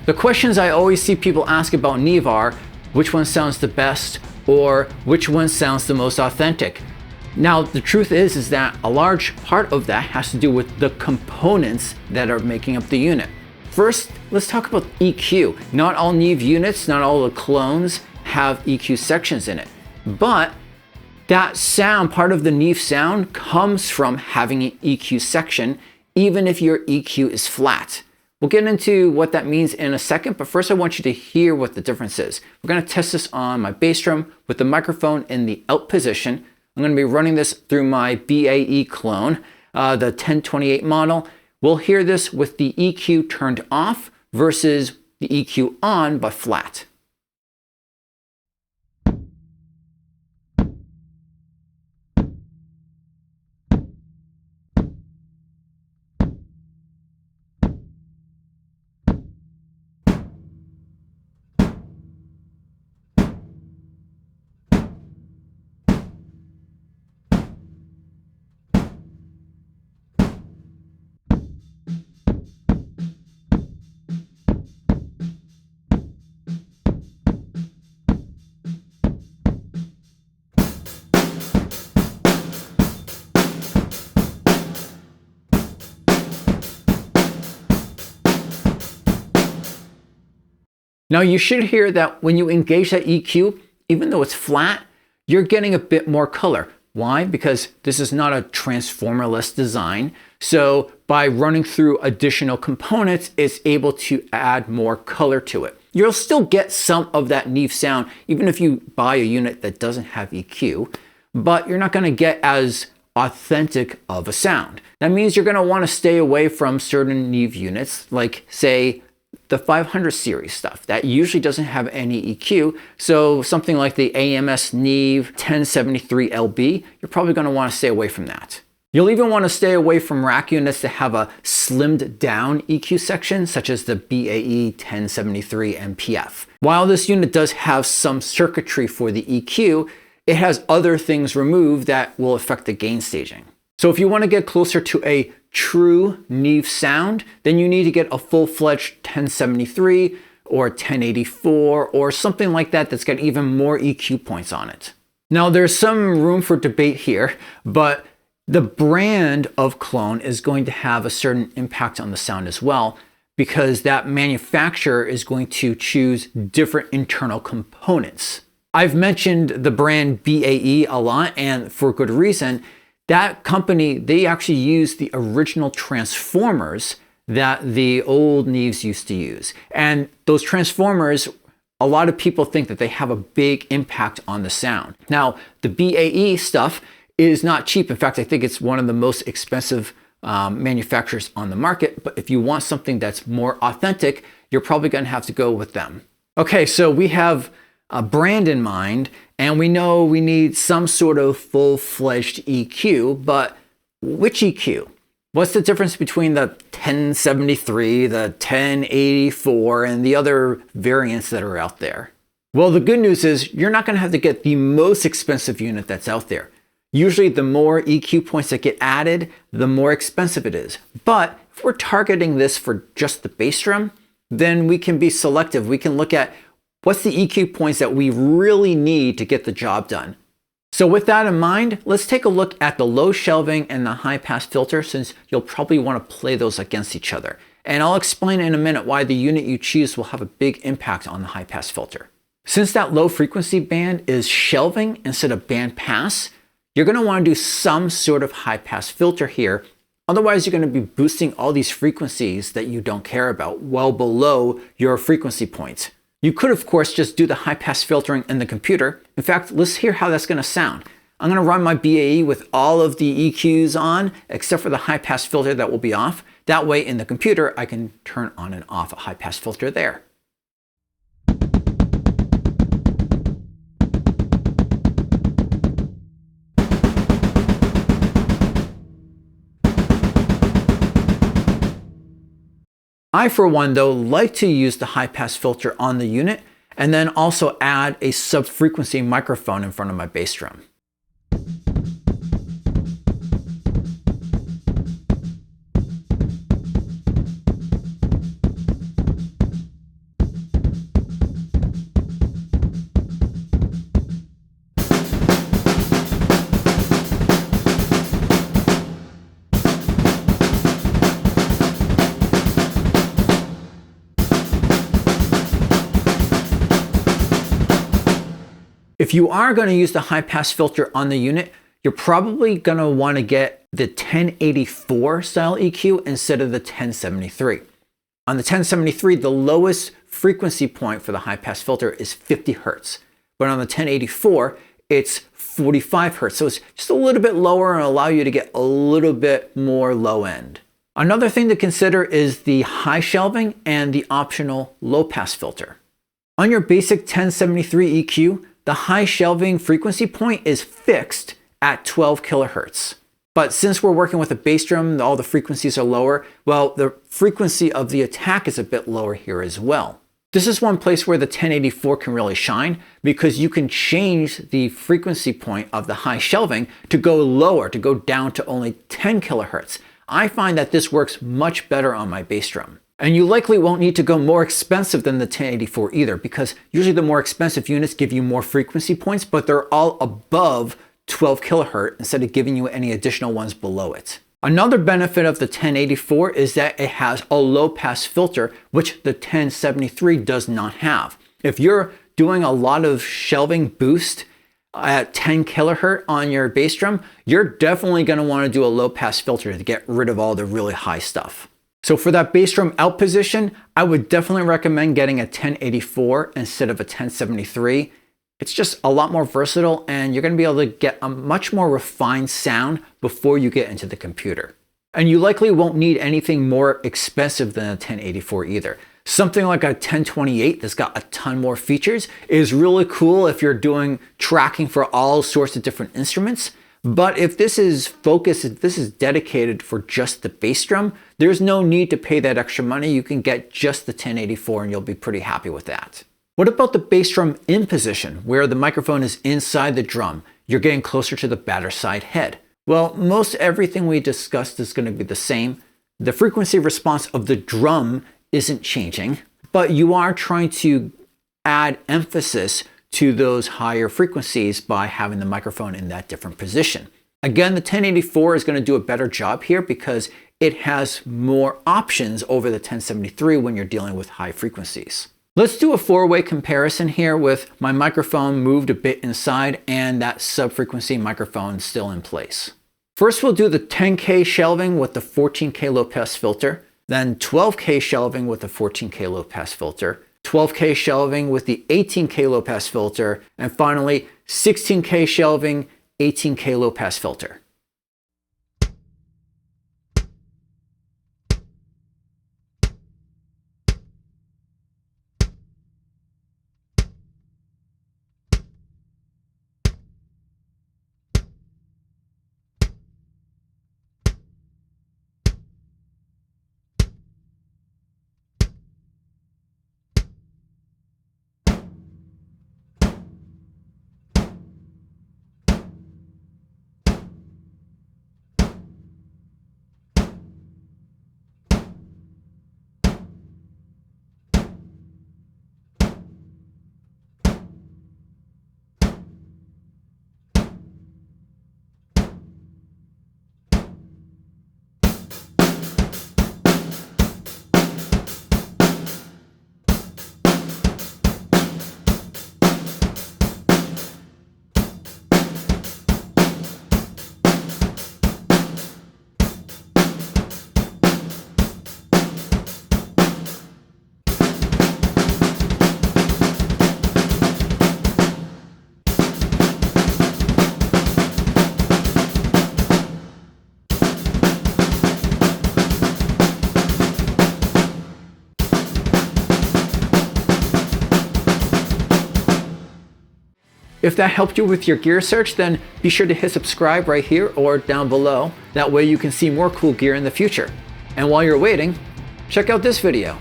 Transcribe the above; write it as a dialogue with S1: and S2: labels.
S1: The questions I always see people ask about Neve are, which one sounds the best, or which one sounds the most authentic? Now, the truth is that a large part of that has to do with the components that are making up the unit. First, let's talk about EQ. Not all Neve units, not all the clones have EQ sections in it, but that sound, part of the Neve sound, comes from having an EQ section, even if your EQ is flat. We'll get into what that means in a second, but first I want you to hear what the difference is. We're going to test this on my bass drum with the microphone in the out position. I'm going to be running this through my BAE clone, the 1028 model. We'll hear this with the EQ turned off versus the EQ on but flat. Now you should hear that when you engage that EQ, even though it's flat, you're getting a bit more color. Why? Because this is not a transformer-less design. So by running through additional components, it's able to add more color to it. You'll still get some of that Neve sound, even if you buy a unit that doesn't have EQ, but you're not going to get as authentic of a sound. That means you're going to want to stay away from certain Neve units, like say the 500 series stuff that usually doesn't have any EQ. So something like the AMS Neve 1073 LB, you're probably going to want to stay away from that. You'll even want to stay away from rack units that have a slimmed down EQ section, such as the BAE 1073 MPF. While this unit does have some circuitry for the EQ, it has other things removed that will affect the gain staging. So if you want to get closer to a true Neve sound, then you need to get a full-fledged 1073 or 1084 or something like that that's got even more EQ points on it. Now there's some room for debate here, but the brand of clone is going to have a certain impact on the sound as well, because that manufacturer is going to choose different internal components. I've mentioned the brand BAE a lot, and for good reason. That company, they actually use the original transformers that the old Neves used to use. And those transformers, a lot of people think that they have a big impact on the sound. Now, the BAE stuff is not cheap. In fact, I think it's one of the most expensive manufacturers on the market. But if you want something that's more authentic, you're probably going to have to go with them. Okay, so we have a brand in mind, and we know we need some sort of full-fledged EQ, but which EQ? What's the difference between the 1073, the 1084, and the other variants that are out there? Well, the good news is you're not going to have to get the most expensive unit that's out there. Usually the more EQ points that get added, the more expensive it is. But if we're targeting this for just the bass drum, then we can be selective. We can look at what's the EQ points that we really need to get the job done. So with that in mind, let's take a look at the low shelving and the high pass filter, since you'll probably want to play those against each other. And I'll explain in a minute why the unit you choose will have a big impact on the high pass filter. Since that low frequency band is shelving instead of band pass, you're going to want to do some sort of high pass filter here. Otherwise, you're going to be boosting all these frequencies that you don't care about well below your frequency point. You could, of course, just do the high pass filtering in the computer. In fact, let's hear how that's going to sound. I'm going to run my BAE with all of the EQs on, except for the high pass filter that will be off. That way, in the computer, I can turn on and off a high pass filter there. I, for one, though, like to use the high pass filter on the unit and then also add a sub-frequency microphone in front of my bass drum. If you are going to use the high pass filter on the unit, you're probably going to want to get the 1084 style EQ instead of the 1073. On the 1073, the lowest frequency point for the high pass filter is 50 Hertz. But on the 1084, it's 45 Hertz. So it's just a little bit lower and allow you to get a little bit more low end. Another thing to consider is the high shelving and the optional low pass filter. On your basic 1073 EQ, the high shelving frequency point is fixed at 12 kilohertz. But since we're working with a bass drum, all the frequencies are lower, well, the frequency of the attack is a bit lower here as well. This is one place where the 1084 can really shine because you can change the frequency point of the high shelving to go lower, to go down to only 10 kilohertz. I find that this works much better on my bass drum. And you likely won't need to go more expensive than the 1084 either, because usually the more expensive units give you more frequency points, but they're all above 12 kilohertz instead of giving you any additional ones below it. Another benefit of the 1084 is that it has a low pass filter, which the 1073 does not have. If you're doing a lot of shelving boost at 10 kilohertz on your bass drum, you're definitely going to want to do a low pass filter to get rid of all the really high stuff. So for that bass drum out position, I would definitely recommend getting a 1084 instead of a 1073. It's just a lot more versatile and you're going to be able to get a much more refined sound before you get into the computer. And you likely won't need anything more expensive than a 1084 either. Something like a 1028 that's got a ton more features is really cool if you're doing tracking for all sorts of different instruments. But if this is focused, if this is dedicated for just the bass drum, there's no need to pay that extra money. You can get just the 1084 and you'll be pretty happy with that. What about the bass drum in position, where the microphone is inside the drum? You're getting closer to the batter side head. Well, most everything we discussed is going to be the same. The frequency response of the drum isn't changing, but you are trying to add emphasis to those higher frequencies by having the microphone in that different position. Again, the 1084 is going to do a better job here because it has more options over the 1073 when you're dealing with high frequencies. Let's do a four-way comparison here with my microphone moved a bit inside and that sub-frequency microphone still in place. First, we'll do the 10K shelving with the 14K low pass filter, then 12K shelving with the 14K low pass filter, 12K shelving with the 18K low pass filter, and finally 16K shelving, 18K low pass filter. If that helped you with your gear search, then be sure to hit subscribe right here or down below. That way you can see more cool gear in the future. And while you're waiting, check out this video.